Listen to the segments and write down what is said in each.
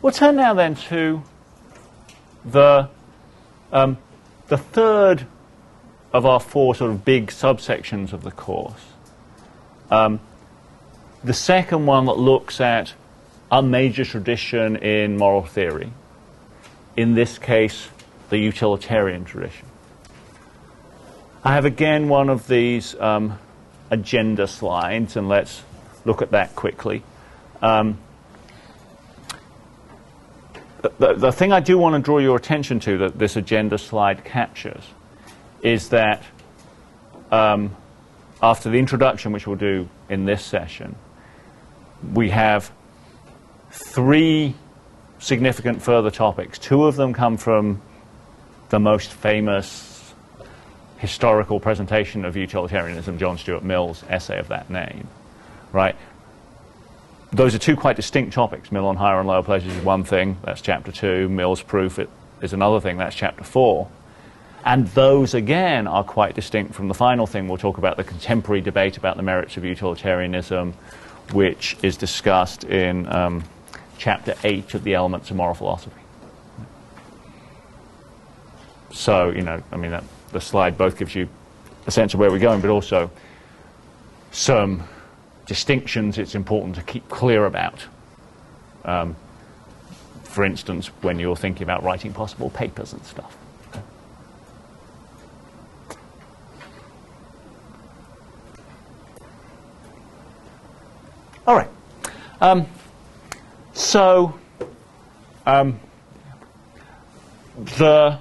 We'll turn now then to the third of our four sort of big subsections of the course. The second one that looks at a major tradition in moral theory, in this case, the utilitarian tradition. I have again one of these agenda slides, and let's look at that quickly. The thing I do want to draw your attention to that this agenda slide captures is that after the introduction, which we'll do in this session, we have three significant further topics. Two of them come from the most famous historical presentation of utilitarianism, John Stuart Mill's essay of that name, right? Those are two quite distinct topics. Mill on higher and lower places is one thing, that's chapter 2. Mill's proof is another thing, that's chapter 4. And those, again, are quite distinct from the final thing. We'll talk about the contemporary debate about the merits of utilitarianism, which is discussed in chapter 8 of the Elements of Moral Philosophy. So, you know, I mean, the slide both gives you a sense of where we're going, but also some distinctions it's important to keep clear about. For instance, when you're thinking about writing possible papers and stuff. All right. The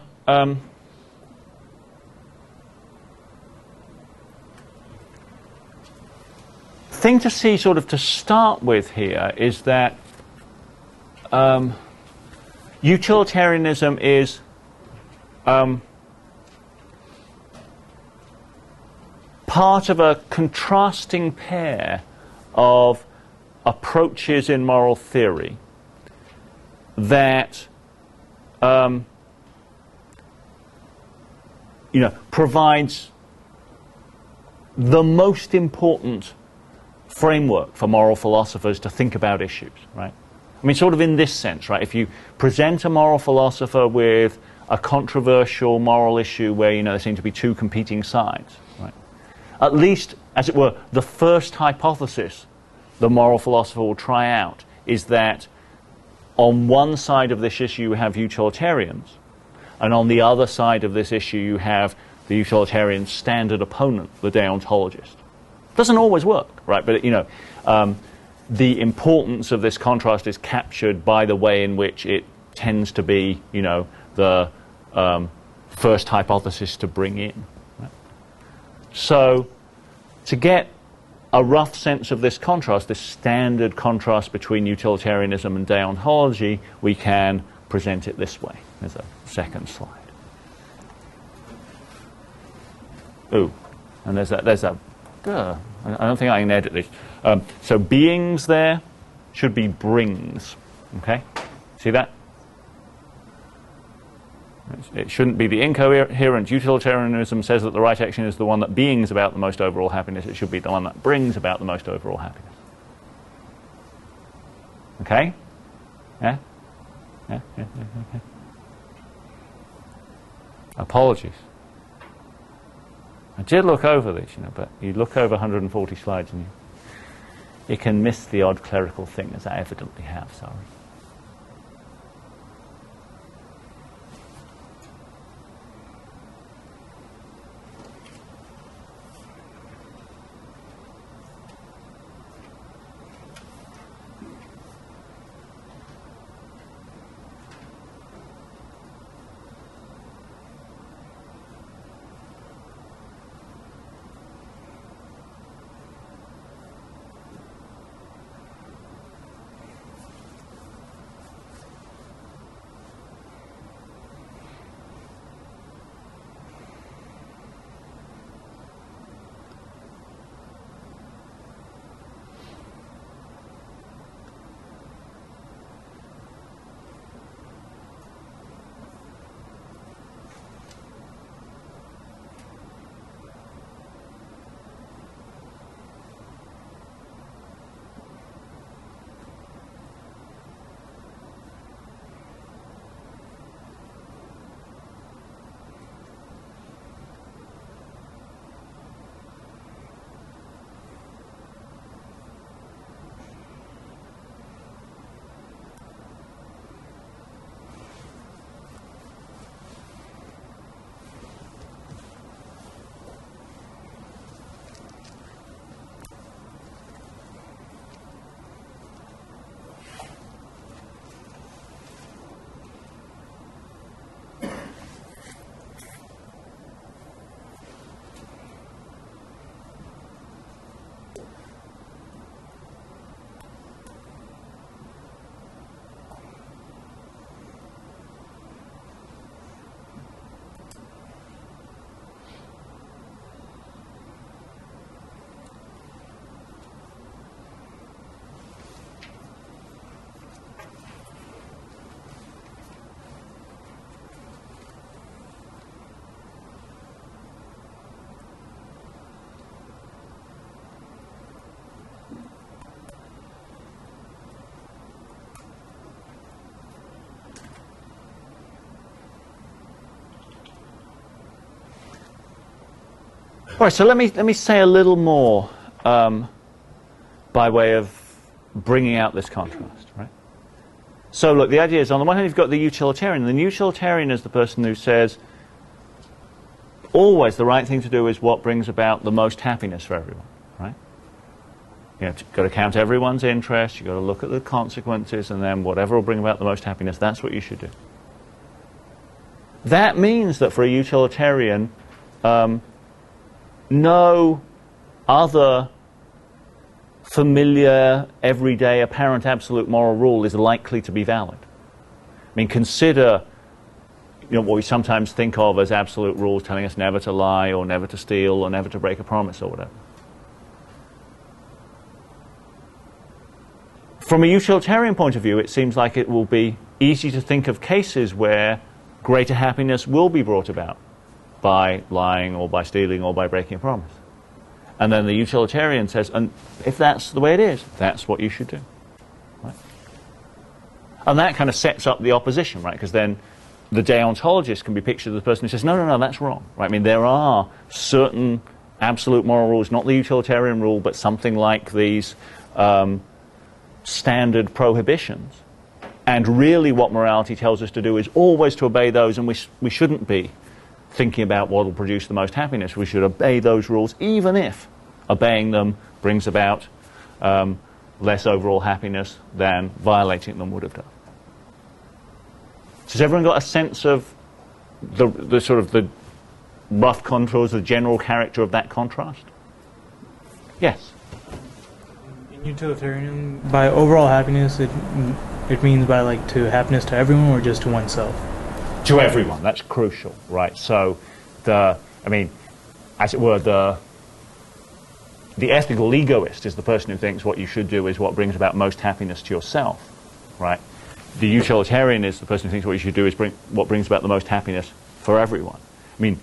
thing to see sort of to start with here is that utilitarianism is part of a contrasting pair of approaches in moral theory that provides the most important framework for moral philosophers to think about issues, right? I mean, sort of in this sense, right? If you present a moral philosopher with a controversial moral issue where, there seem to be two competing sides, right? At least, as it were, the first hypothesis the moral philosopher will try out is that on one side of this issue you have utilitarians, and on the other side of this issue you have the utilitarian standard opponent, the deontologist. Doesn't always work, right? But the importance of this contrast is captured by the way in which it tends to be, the first hypothesis to bring in. Right? So, to get a rough sense of this contrast, this standard contrast between utilitarianism and deontology, we can present it this way. There's a second slide. Ooh, and there's a. I don't think I can edit this. So beings there should be brings. Okay, see that? It shouldn't be the incoherent. Utilitarianism says that the right action is the one that beings about the most overall happiness. It should be the one that brings about the most overall happiness. Okay? Yeah? Yeah? Apologies. I did look over this, but you look over 140 slides and you can miss the odd clerical thing, as I evidently have, sorry. All right, so let me say a little more by way of bringing out this contrast, right? So look, the idea is, on the one hand, you've got the utilitarian. The utilitarian is the person who says, always the right thing to do is what brings about the most happiness for everyone, right? You've got to count everyone's interest, you've got to look at the consequences, and then whatever will bring about the most happiness, that's what you should do. That means that for a utilitarian, no other familiar, everyday, apparent, absolute moral rule is likely to be valid. I mean, consider what we sometimes think of as absolute rules telling us never to lie or never to steal or never to break a promise or whatever. From a utilitarian point of view, it seems like it will be easy to think of cases where greater happiness will be brought about by lying or by stealing or by breaking a promise. And then the utilitarian says, and if that's the way it is, that's what you should do. Right? And that kind of sets up the opposition, right? Because then the deontologist can be pictured as the person who says, no, that's wrong. Right? I mean, there are certain absolute moral rules, not the utilitarian rule, but something like these standard prohibitions. And really what morality tells us to do is always to obey those, and we shouldn't be thinking about what will produce the most happiness. We should obey those rules, even if obeying them brings about less overall happiness than violating them would have done. So has everyone got a sense of the sort of the rough contours, the general character of that contrast? Yes? In utilitarianism, by overall happiness, it means by like to happiness to everyone or just to oneself? To everyone. That's crucial, right? So as it were, the ethical egoist is the person who thinks what you should do is what brings about most happiness to yourself, right? The utilitarian is the person who thinks what you should do is what brings about the most happiness for everyone. I mean,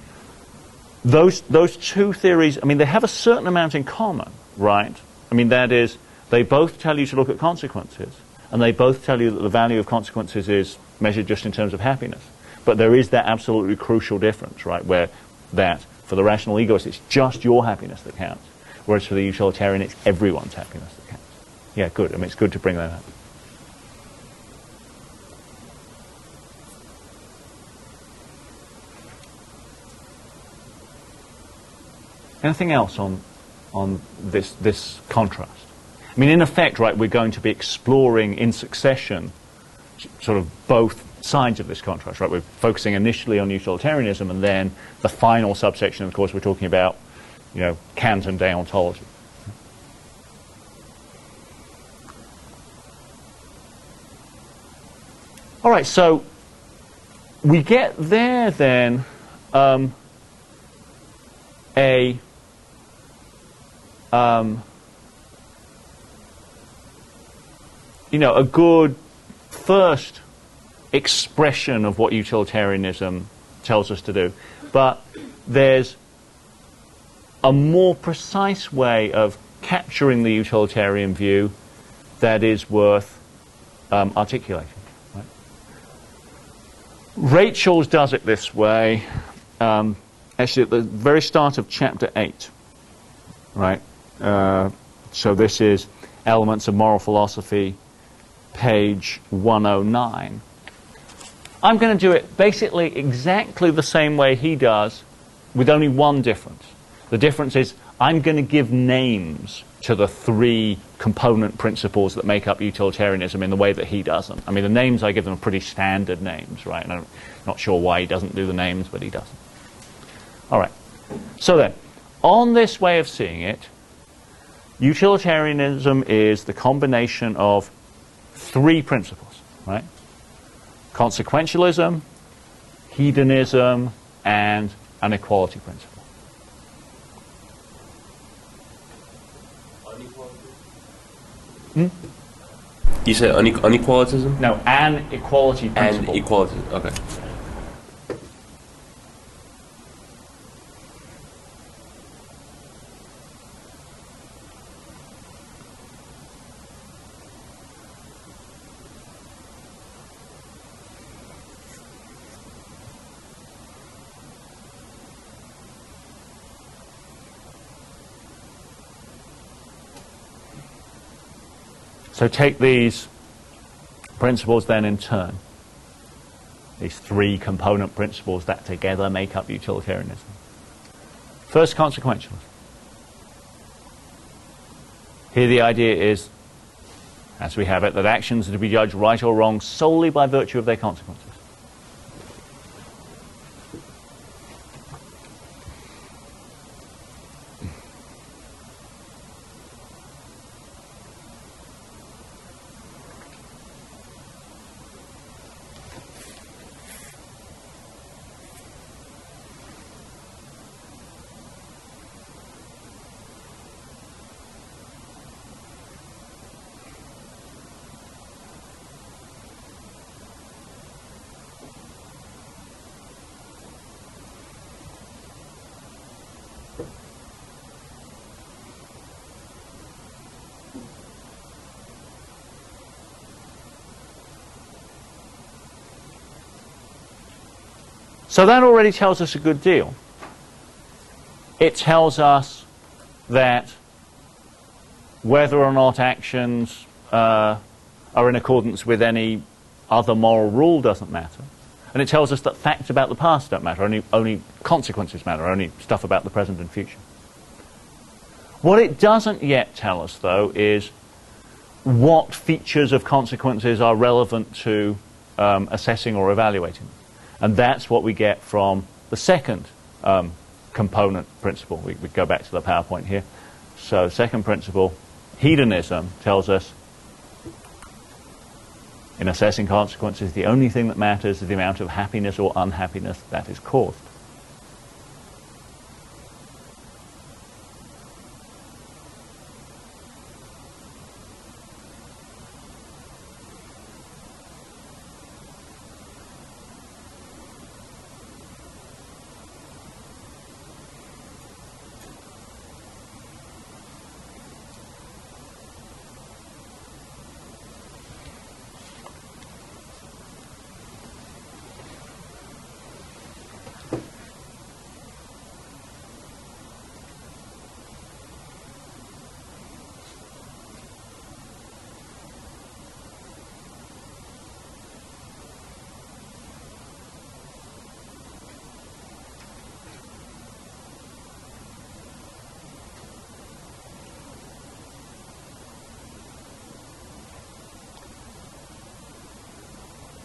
those two theories, they have a certain amount in common, right? I mean, that is, they both tell you to look at consequences, and they both tell you that the value of consequences is measured just in terms of happiness. But there is that absolutely crucial difference, right, where that, for the rational egoist, it's just your happiness that counts, whereas for the utilitarian, it's everyone's happiness that counts. Yeah, good. It's good to bring that up. Anything else on this contrast? In effect, right, we're going to be exploring in succession sort of both sides of this contrast, right? We're focusing initially on utilitarianism, and then the final subsection, of course, we're talking about, Kant and deontology. All right, so we get there then a good first expression of what utilitarianism tells us to do. But there's a more precise way of capturing the utilitarian view that is worth articulating. Right? Rachel's does it this way, actually at the very start of chapter 8. Right? So this is Elements of Moral Philosophy, page 109. I'm going to do it basically exactly the same way he does, with only one difference. The difference is I'm going to give names to the three component principles that make up utilitarianism in the way that he doesn't. The names I give them are pretty standard names, right? And I'm not sure why he doesn't do the names, but he doesn't. All right. So then, on this way of seeing it, utilitarianism is the combination of three principles, right? Consequentialism, hedonism, and an equality principle. You said unequalitism? No, an equality principle. And equality, okay. So take these principles then in turn, these three component principles that together make up utilitarianism. First, consequentialism. Here the idea is, as we have it, that actions are to be judged right or wrong solely by virtue of their consequences. So that already tells us a good deal. It tells us that whether or not actions are in accordance with any other moral rule doesn't matter. And it tells us that facts about the past don't matter, only consequences matter, only stuff about the present and future. What it doesn't yet tell us, though, is what features of consequences are relevant to assessing or evaluating. And that's what we get from the second component principle. We go back to the PowerPoint here. So second principle, hedonism, tells us in assessing consequences, the only thing that matters is the amount of happiness or unhappiness that is caused.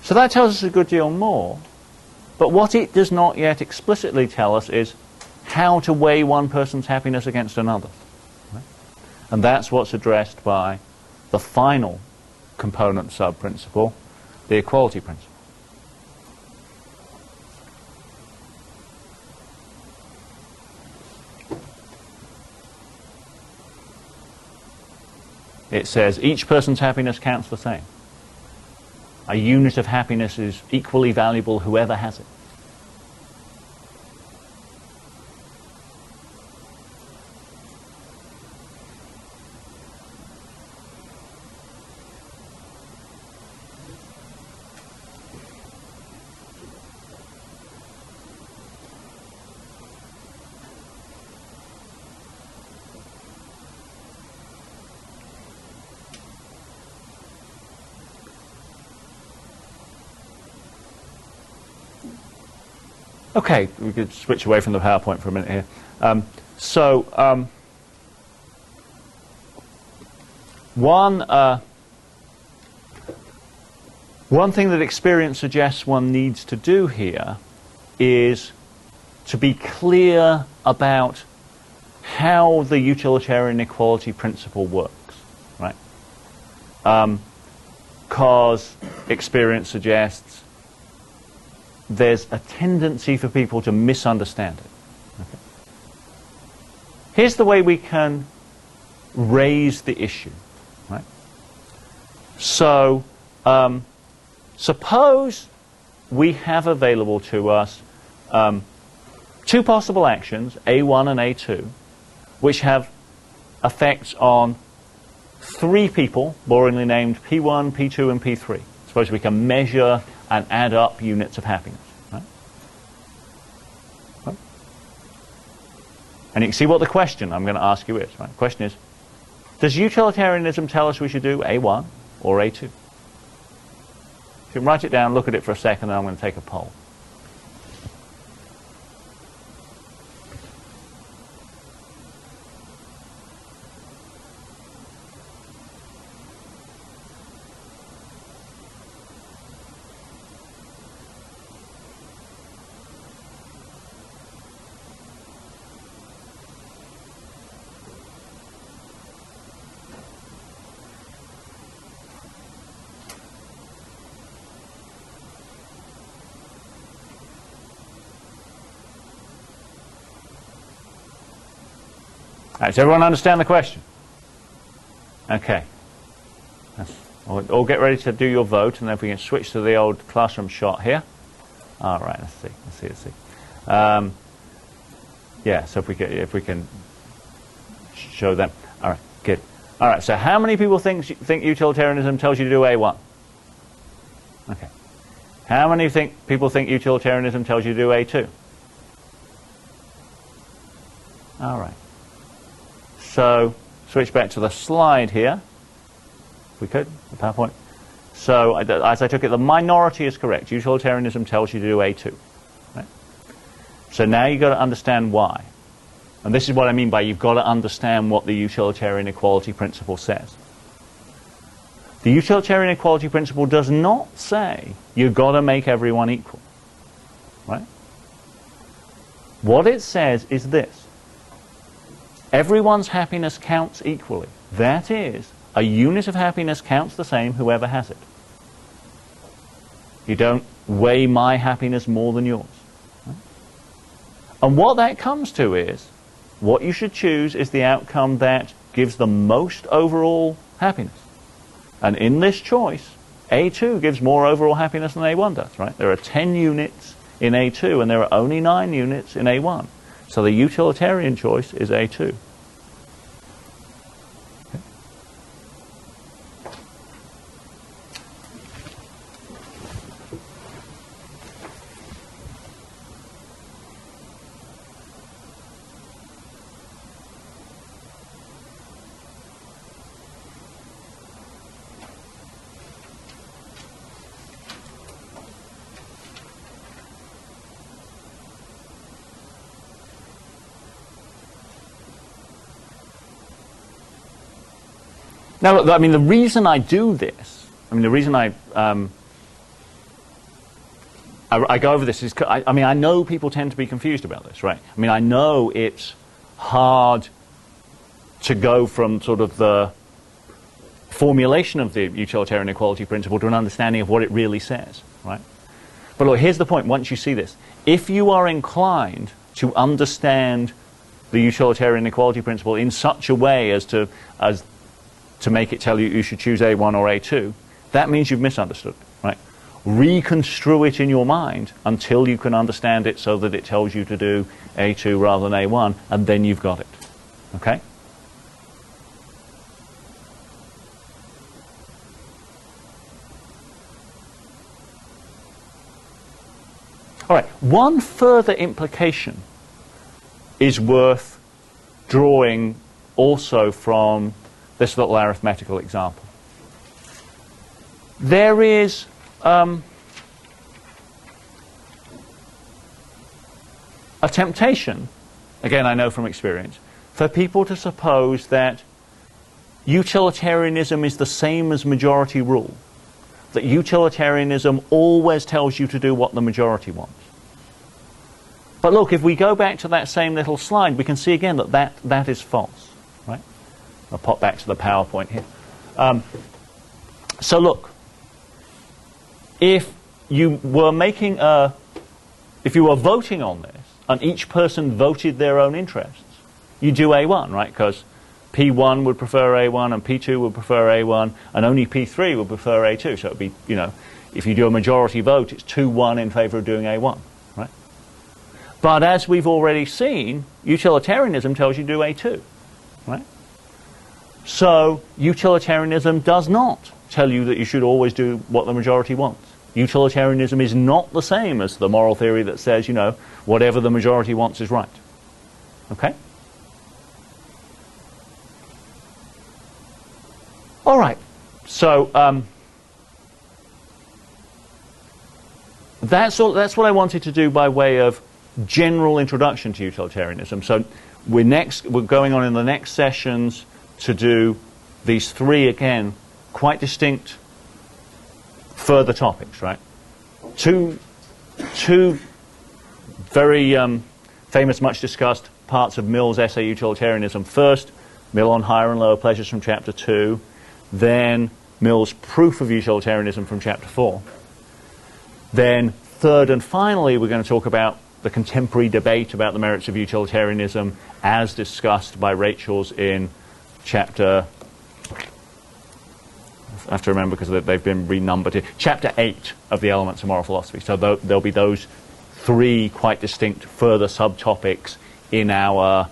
So that tells us a good deal more. But what it does not yet explicitly tell us is how to weigh one person's happiness against another. Right? And that's what's addressed by the final component sub-principle, the equality principle. It says each person's happiness counts the same. A unit of happiness is equally valuable whoever has it. Okay, we could switch away from the PowerPoint for a minute here. One thing that experience suggests one needs to do here is to be clear about how the utilitarian equality principle works, right? Because experience suggests there's a tendency for people to misunderstand it. Okay. Here's the way we can raise the issue. Right? So, suppose we have available to us two possible actions, A1 and A2, which have effects on three people, boringly named P1, P2, and P3. Suppose we can measure and add up units of happiness. Right? And you can see what the question I'm going to ask you is. Right? The question is, Does utilitarianism tell us we should do A1 or A2? You can write it down, look at it for a second, and I'm going to take a poll. Does everyone understand the question? Okay. All get ready to do your vote, and then if we can switch to the old classroom shot here. All right, let's see. Yeah, so if we can show them. All right, good. All right, so how many people think utilitarianism tells you to do A1? Okay. How many people think utilitarianism tells you to do A2? All right. So, switch back to the slide here, if we could, the PowerPoint. So, as I took it, the minority is correct. Utilitarianism tells you to do A2. Right? So now you've got to understand why. And this is what I mean by you've got to understand what the utilitarian equality principle says. The utilitarian equality principle does not say you've got to make everyone equal. Right? What it says is this. Everyone's happiness counts equally. That is, a unit of happiness counts the same whoever has it. You don't weigh my happiness more than yours. Right? And what that comes to is, what you should choose is the outcome that gives the most overall happiness. And in this choice, A2 gives more overall happiness than A1 does, right? There are 10 units in A2 and there are only 9 units in A1. So the utilitarian choice is A2. Now, look, I mean, the reason I do this, I mean, the reason I go over this is, I mean, I know people tend to be confused about this, right? I mean, I know it's hard to go from sort of the formulation of the utilitarian equality principle to an understanding of what it really says, right? But look, here's the point once you see this. If you are inclined to understand the utilitarian equality principle in such a way as to make it tell you should choose A1 or A2, that means you've misunderstood, right? Reconstrue it in your mind until you can understand it so that it tells you to do A2 rather than A1, and then you've got it, okay? All right, one further implication is worth drawing also from this little arithmetical example. There is a temptation, again I know from experience, for people to suppose that utilitarianism is the same as majority rule. That utilitarianism always tells you to do what the majority wants. But look, if we go back to that same little slide, we can see again that is false. Right? I'll pop back to the PowerPoint here. So look, if you were voting on this, and each person voted their own interests, you do A1, right? Because P1 would prefer A1, and P2 would prefer A1, and only P3 would prefer A2. So it would be, you know, if you do a majority vote, it's 2-1 in favor of doing A1, right? But as we've already seen, utilitarianism tells you to do A2, right? So utilitarianism does not tell you that you should always do what the majority wants. Utilitarianism is not the same as the moral theory that says, you know, whatever the majority wants is right. Okay? All right, so that's what I wanted to do by way of general introduction to utilitarianism. So we're going on in the next sessions to do these three, again, quite distinct further topics, right? Two very famous, much discussed parts of Mill's essay Utilitarianism. First, Mill on higher and lower pleasures from chapter 2, then Mill's proof of utilitarianism from chapter 4. Then third and finally, we're going to talk about the contemporary debate about the merits of utilitarianism as discussed by Rachels in chapter, I have to remember because they've been renumbered here, chapter 8 of the Elements of Moral Philosophy. So there'll be those three quite distinct further subtopics in our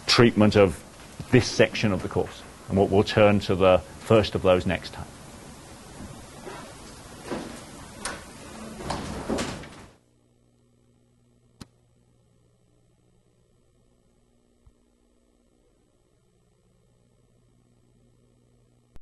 treatment of this section of the course. And we'll turn to the first of those next time.